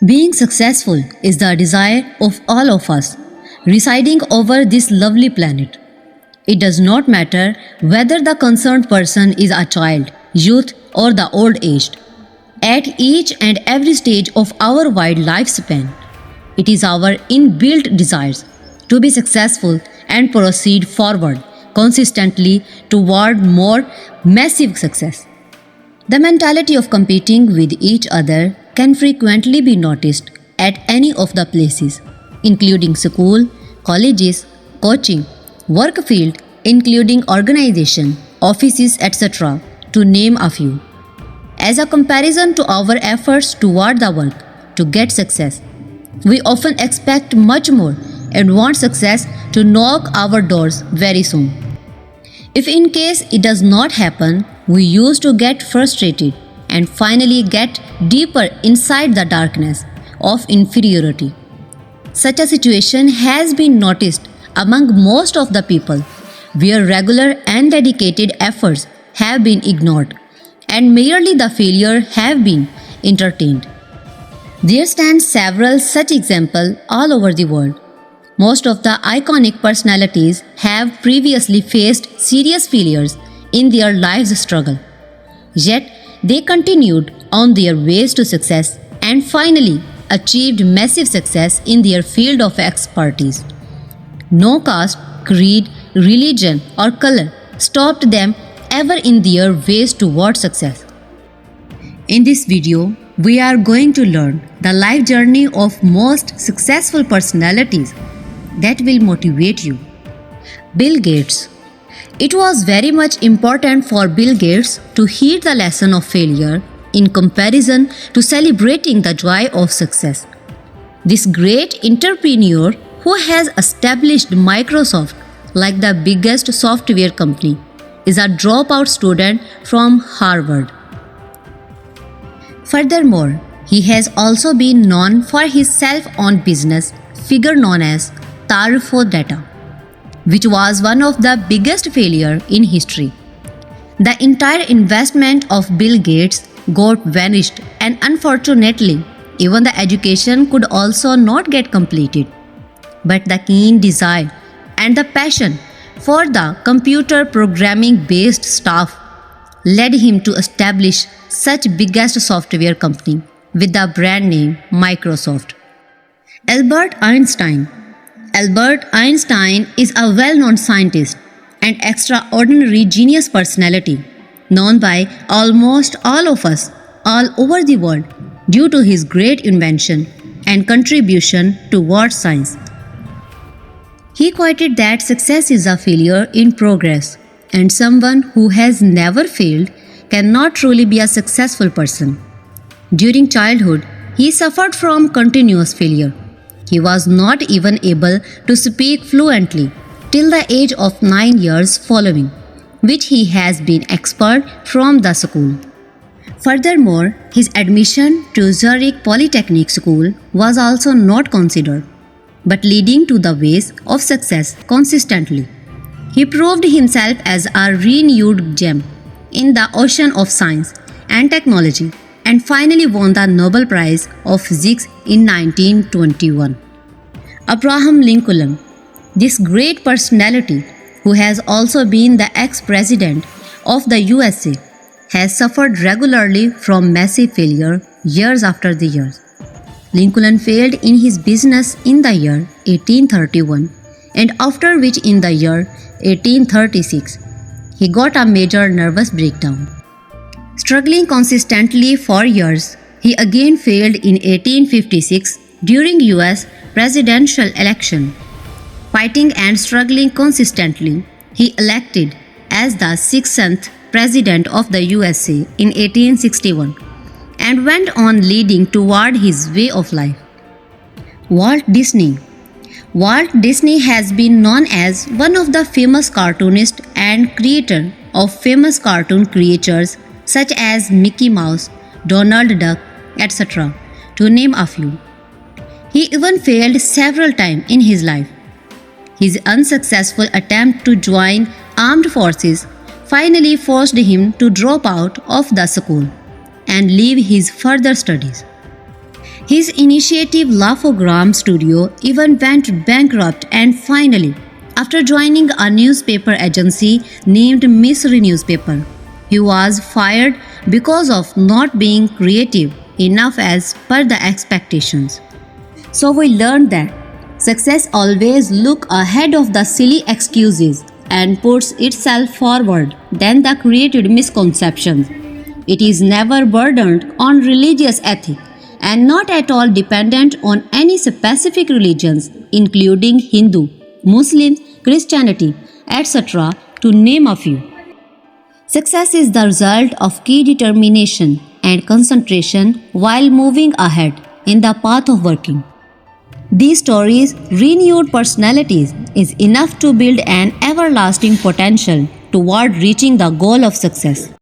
Being successful is the desire of all of us residing over this lovely planet. It does not matter whether the concerned person is a child, youth, or the old aged. At each and every stage of our wide lifespan, it is our inbuilt desires to be successful and proceed forward consistently toward more massive success. The mentality of competing with each other can frequently be noticed at any of the places, including school, colleges, coaching, work field, including organization, offices, etc., to name a few. As a comparison to our efforts toward the work to get success, we often expect much more and want success to knock our doors very soon. If in case it does not happen, we used to get frustrated and finally get deeper inside the darkness of inferiority. Such a situation has been noticed among most of the people where regular and dedicated efforts have been ignored and merely the failure have been entertained. There stand several such examples all over the world. Most of the iconic personalities have previously faced serious failures in their life's struggle. Yet, they continued on their ways to success and finally achieved massive success in their field of expertise. No caste, creed, religion, or color stopped them ever in their ways toward success. In this video, we are going to learn the life journey of most successful personalities that will motivate you. Bill Gates. It was very much important for Bill Gates to heed the lesson of failure in comparison to celebrating the joy of success. This great entrepreneur who has established Microsoft like the biggest software company is a dropout student from Harvard. Furthermore, he has also been known for his self-owned business figure known as Tarfo Data, which was one of the biggest failures in history. The entire investment of Bill Gates got vanished and unfortunately, even the education could also not get completed. But the keen desire and the passion for the computer programming based stuff led him to establish such biggest software company with the brand name Microsoft. Albert Einstein. Albert Einstein is a well-known scientist and extraordinary genius personality known by almost all of us all over the world due to his great invention and contribution towards science. He quoted that success is a failure in progress, and someone who has never failed cannot truly be a successful person. During childhood, he suffered from continuous failure. He was not even able to speak fluently till the age of 9 years following, which he has been expelled from the school. Furthermore, his admission to Zurich Polytechnic School was also not considered, but leading to the ways of success consistently. He proved himself as a renewed gem in the ocean of science and technology and finally won the Nobel Prize of Physics in 1921. Abraham Lincoln. This great personality, who has also been the ex-president of the USA, has suffered regularly from massive failure years after the years. Lincoln failed in his business in the year 1831 and after which in the year 1836 he got a major nervous breakdown. Struggling consistently for years, he again failed in 1856 during US presidential election. Fighting and struggling consistently, he elected as the 6th President of the USA in 1861 and went on leading toward his way of life. Walt Disney. Walt Disney has been known as one of the famous cartoonists and creator of famous cartoon creatures such as Mickey Mouse, Donald Duck, etc., to name a few. He even failed several times in his life. His unsuccessful attempt to join armed forces finally forced him to drop out of the school and leave his further studies. His initiative Laughogram Studio even went bankrupt and finally, after joining a newspaper agency named Missouri Newspaper, he was fired because of not being creative enough as per the expectations. So we learned that success always looks ahead of the silly excuses and puts itself forward than the created misconceptions. It is never burdened on religious ethic and not at all dependent on any specific religions, including Hindu, Muslim, Christianity, etc., to name a few. Success is the result of key determination and concentration while moving ahead in the path of working. These stories, renewed personalities, is enough to build an everlasting potential toward reaching the goal of success.